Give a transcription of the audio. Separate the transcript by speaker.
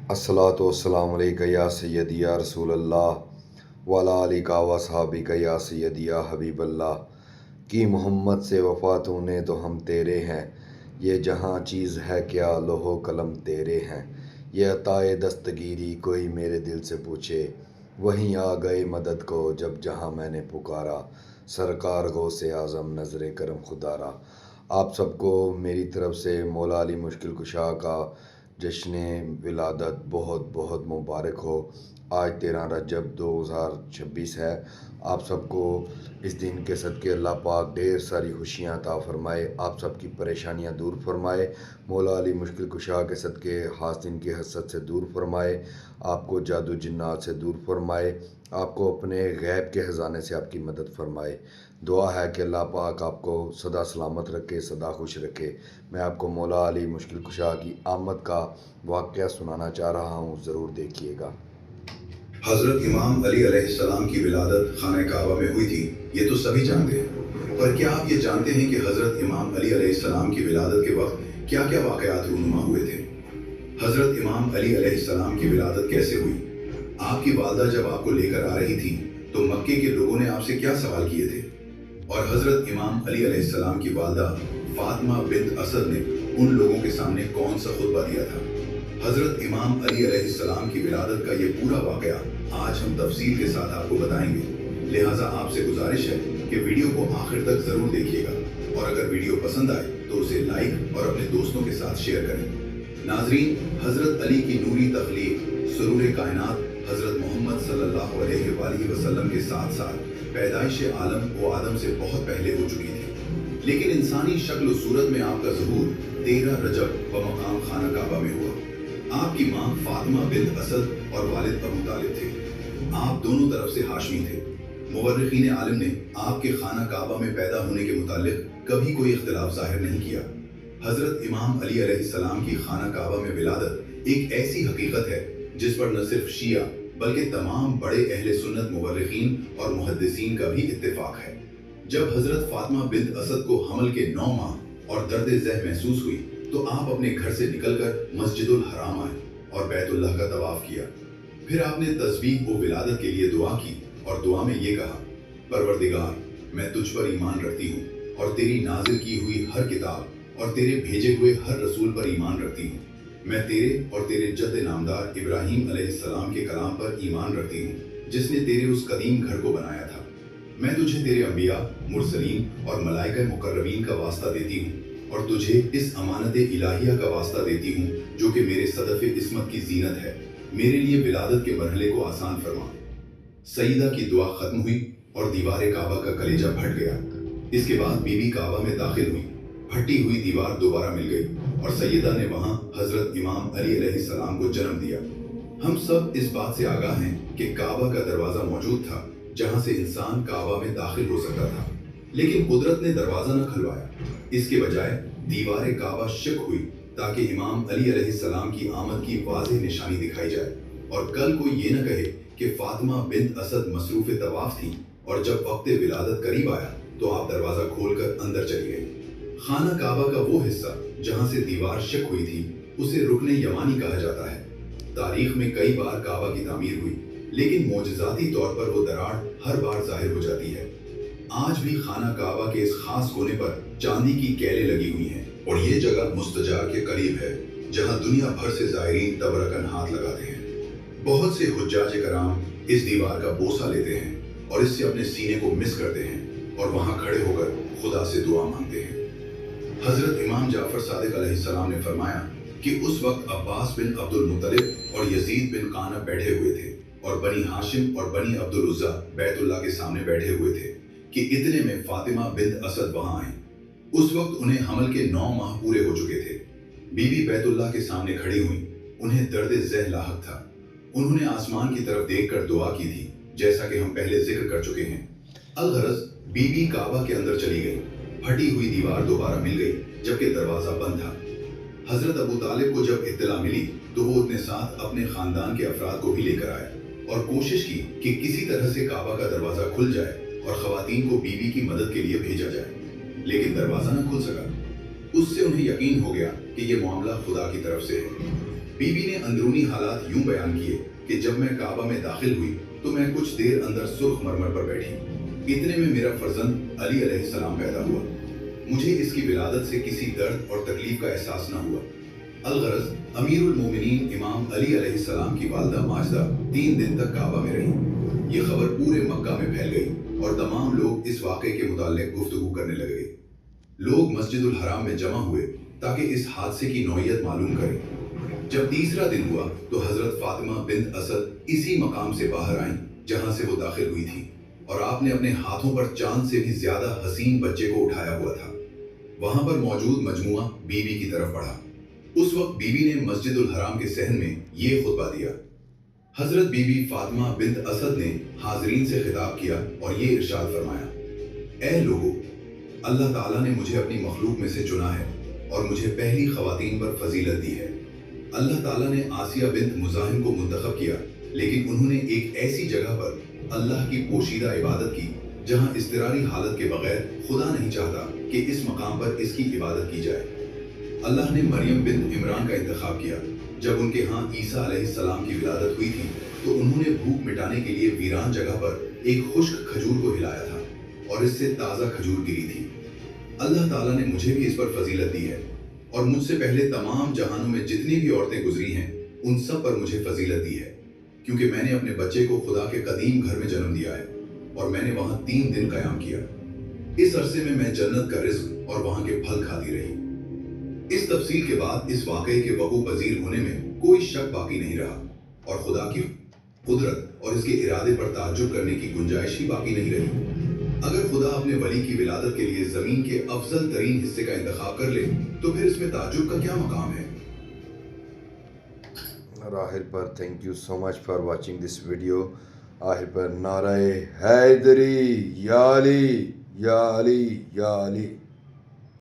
Speaker 1: अस्सलातु वस्सलामु अलैका या सय्यदी या रसूल अल्लाह वाला आलिका व सहाबिका या सय्यदी या हबीब अल्लाह की मोहम्मद से वफ़ा तूने तो हम तेरे हैं। ये जहाँ चीज़ है क्या लोहो कलम तेरे हैं। ये अताए दस्तगीरी कोई मेरे दिल से पूछे, वहीं आ गए मदद को जब जहाँ मैंने पुकारा। सरकार गौ से आज़म नज़र करम खुदारा। आप सबको मेरी तरफ से मौला अली मुश्किल कुशा का जश्न विलादत बहुत बहुत मुबारक हो। आज 13 रजब 2026 है। आप सबको इस दिन के सदके अल्लाह पाक ढेर सारी खुशियाँ अता फ़रमाए, आप सबकी परेशानियाँ दूर फरमाए। मौला अली मुश्किल कुशा के सदके हासिन की हसद से दूर फरमाए, आपको जादू जिन्नात से दूर फरमाए, आपको अपने गैब के ख़जाने से आपकी मदद फरमाए। दुआ है कि अल्लाह पाक आपको सदा सलामत रखे, सदा खुश रखे। मैं आपको मौला अली मुश्किल कुशा की आमद का वाक़या सुनाना चाह रहा हूँ, ज़रूर देखिएगा।
Speaker 2: हज़रत इमाम अली अलैहिस्सलाम की विलादत खाना काबा में हुई थी, ये तो सभी जानते हैं। पर क्या आप ये जानते हैं कि हज़रत इमाम अली अलैहिस्सलाम की विलादत के वक्त क्या क्या वाक़यात रूनुमा हुए थे? हज़रत इमाम अली अलैहिस्सलाम की विलादत कैसे हुई? आपकी वालदा जब आपको लेकर आ रही थी तो मक्के के लोगों ने आपसे क्या सवाल किए थे? और हज़रत इमाम अली अलैहिस्सलाम की वालदा फातिमा बिन्त असद ने उन लोगों के सामने कौन सा खुतबा दिया था? हज़रत इमाम अली अलैहिस्सलाम की विलादत का ये पूरा वाक़या आज हम तफसील के साथ आपको बताएंगे। लिहाजा आपसे गुजारिश है कि वीडियो को आखिर तक ज़रूर देखिएगा, और अगर वीडियो पसंद आए तो उसे लाइक और अपने दोस्तों के साथ शेयर करें। नाजरीन, हज़रत अली की नूरी तख्लीक सुरूर कायनात हज़रत मोहम्मद सल्लल्लाहु अलैहि वसल्लम के साथ साथ पैदाइश आलम व आदम से बहुत पहले हो चुकी थी, लेकिन इंसानी शक्ल सूरत में आपका ज़हूर 13 रजब बमकाम खाना काबा में हुआ। आपकी मां फातिमा बिन्त असद और वालिद अबू तालिब थे। आप दोनों तरफ से हाशमी थे। मुवर्रिखीन आलिम ने आपके खाना काबा में पैदा होने के मुतालिक कभी कोई इख्तिलाफ जाहिर नहीं किया। हजरत इमाम अली अलैहिस्सलाम की खाना काबा में विलादत एक ऐसी हकीकत है जिस पर न सिर्फ शिया बल्कि तमाम बड़े अहले सुन्नत मुवर्रिखीन और मुहद्दिसीन का भी इत्तेफाक है। जब हजरत फातिमा बिन्त असद को हमल के 9 माह और दर्द ज़ह महसूस हुई तो आप अपने घर से निकलकर मस्जिदुल हराम आए और बैतुल्लाह का तवाफ किया। फिर आपने तस्बीह व विलादत के लिए दुआ की और दुआ में ये कहा, परवरदिगार, मैं तुझ पर ईमान रखती हूँ और तेरी नाजिल की हुई हर किताब और तेरे भेजे हुए हर रसूल पर ईमान रखती हूँ। मैं तेरे और तेरे जद्द नामदार इब्राहीम अलैहिस्सलाम के कलाम पर ईमान रखती हूँ जिसने तेरे उस कदीम घर को बनाया था। मैं तुझे तेरे अंबिया, मुरसलीन और मलाइका मुकर्रबीन का वास्ता देती हूँ और तुझे इस अमानत इलाहिया का वास्ता देती हूँ जो कि मेरे सदफ़ इस्मत की जीनत है। मेरे लिए विलादत के मरहले को आसान फरमा। सईदा की दुआ खत्म हुई और दीवार काबा का कलेजा फट गया। इसके बाद बीबी काबा में दाखिल हुई। फटी हुई दीवार दोबारा मिल गई और सैयदा ने वहां हजरत इमाम अली अलैहिस्सलाम को जन्म दिया। हम सब इस बात से आगाह हैं कि काबा का दरवाजा मौजूद था जहां से इंसान काबा में दाखिल हो सकता था, लेकिन कुदरत ने दरवाजा न खुलवाया। इसके बजाय दीवार काबा शक हुई ताकि इमाम अली अलैहिस्सलाम की आमद की वाज़ेह निशानी दिखाई जाए और कल कोई ये न कहे कि फातिमा बिन्त असद मसरूफ तवाफ थी और जब वक्त विलादत करीब आया तो आप दरवाजा खोलकर अंदर चली गई। खाना काबा का वो हिस्सा जहां से दीवार शक हुई थी उसे रुकने यमानी कहा जाता है। तारीख में कई बार काबा की तामीर हुई, लेकिन मोजज़ाती तौर पर वो दरार हर बार जाहिर हो जाती है। आज भी खाना काबा के इस खास कोने पर चांदी की कैले लगी हुई हैं और ये जगह मुस्तजार के करीब है जहां दुनिया भर से ज़ायरीन तबरकन हाथ लगाते हैं। बहुत से हुज्जाज कराम इस दीवार का बोसा लेते हैं और इससे अपने सीने को मिस करते हैं और वहां खड़े होकर खुदा से दुआ मांगते हैं। हजरत इमाम जाफर सादिक अलैहिस्सलाम ने फरमाया कि उस वक्त अब्बास बिन अब्दुल मुत्तलिब और यजीद बिन काना बैठे हुए थे और बनी हाशिम और बनी अब्दुल उज़्ज़ा बैतुल्लाह के सामने बैठे हुए थे कि इतने में फातिमा बिन्त असद वहां आई। उस वक्त उन्हें हमल के 9 माह पूरे हो चुके थे। बीबी बैतुल्लाह के सामने खड़ी हुई। उन्हें दर्द ज़ह लाहक था। उन्होंने आसमान की तरफ देखकर दुआ की थी, जैसा कि हम पहले जिक्र कर चुके हैं। अलगरज बीबी काबा के अंदर चली गई। फटी हुई दीवार दोबारा मिल गई जबकि दरवाजा बंद था। हजरत अबू तालिब को जब इत्तला मिली तो वो अपने साथ अपने खानदान के अफराद को भी लेकर आए और कोशिश की कि किसी तरह से काबा का दरवाजा खुल जाए और खवातीन को बीबी की मदद के लिए भेजा जाए, लेकिन दरवाजा न खुल सका। उससे उन्हें यकीन हो गया कि ये मामला खुदा की तरफ से है। बीबी ने अंदरूनी हालात यूं बयान किए कि जब मैं काबा में दाखिल हुई तो मैं कुछ देर अंदर सुर्ख मरमर पर बैठी। इतने में मेरा फर्जंद अली अलैहिस्सलाम पैदा हुआ। मुझे इसकी विलादत से किसी दर्द और तकलीफ का एहसास न हुआ। अलगरज अमीरुल मोमिनीन इमाम अली अलैहिस्सलाम की वालदा माजदा 3 दिन तक काबा में रही। ये खबर पूरे मक्का में फैल गई और तमाम लोग इस वाक़े के मुताल्लिक़ गुफ्तगू करने लगे। लोग मस्जिदुल हराम में जमा हुए ताकि इस हादसे की नौइयत मालूम करें। जब तीसरा दिन हुआ तो हजरत फातिमा बिन्त असद इसी मकाम से बाहर आईं जहां से वो दाखिल हुई थी, और आपने अपने हाथों पर चांद से भी ज्यादा हसीन बच्चे को उठाया हुआ था। वहां पर मौजूद मजमुआ बीबी की तरफ बढ़ा। उस वक्त बीबी ने मस्जिदुल हराम के सहन में ये खुतबा दिया। हजरत बीबी फातिमा बिन्त असद ने हाजरीन से खिताब किया और ये इरशाद फरमाया, ऐ लोगों, अल्लाह ताला ने मुझे अपनी मखलूक में से चुना है और मुझे पहली खवातीन पर फजीलत दी है। अल्लाह ताला ने आसिया बिन्त मुज़ाहिम को मुंतखब किया, लेकिन उन्होंने एक ऐसी जगह पर अल्लाह की पोशीदा इबादत की जहां इज़्तिरारी हालत के बगैर खुदा नहीं चाहता कि इस मकाम पर इसकी इबादत की जाए। अल्लाह ने मरियम बिन्त इमरान का इंतखाब किया। जब उनके यहाँ ईसा अलैहिस्सलाम की विलादत हुई थी तो उन्होंने भूख मिटाने के लिए वीरान जगह पर एक खुश्क खजूर को हिलाया था और इससे ताज़ा खजूर गिरी थी। अल्लाह ताला ने मुझे भी इस पर फजीलत दी है और मुझसे पहले तमाम जहानों में जितनी भी औरतें गुजरी हैं उन सब पर मुझे फजीलत दी है, क्योंकि मैंने अपने बच्चे को खुदा के कदीम घर में जन्म दिया है और मैंने वहां 3 दिन कयाम किया। इस अरसे में मैं जन्नत का रिज़्क और वहां के फल खाती रही। इस तफसील के बाद इस वाक़े के वक़ू पजीर होने में कोई शक बाकी नहीं रहा और खुदा की कुदरत और इसके इरादे पर ताज्जुब करने की गुंजाइश ही बाकी नहीं रही। अगर खुदा अपने वली की विलादत के लिए जमीन के अफजल तरीन हिस्से का इंतखाब कर ले तो फिर इसमें ताज्जुब का क्या मकाम है।
Speaker 1: आखिर पर thank you so much for watching this video. आखिर पर नारे हैदरी या अली या अली या अली।